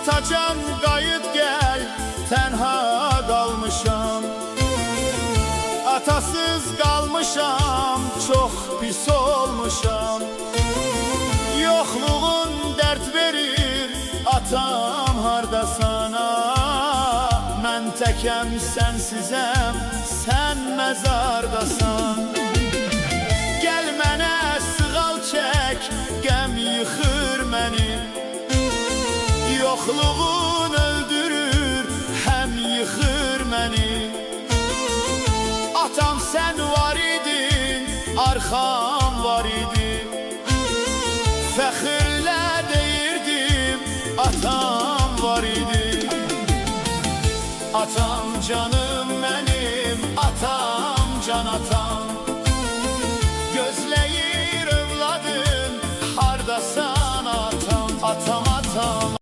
Atacan qayıt gəl, tənha qalmışam. Atasız qalmışam, çox pis olmuşam. Yoxluğun dərd verir, atam harda sana. Mən təkəm, sənsizəm, sən məzardasan. Gəl mənə sığal çək, qəm yıxır məni. Yoxluğun öldürür, həm yıxır məni. Atam sən var idin, arxam var idi. Fəxrlə deyirdim, atam var idi. Atam canım mənim, atam can atam. Gözləyir övladın, hardasan atam, atam atam.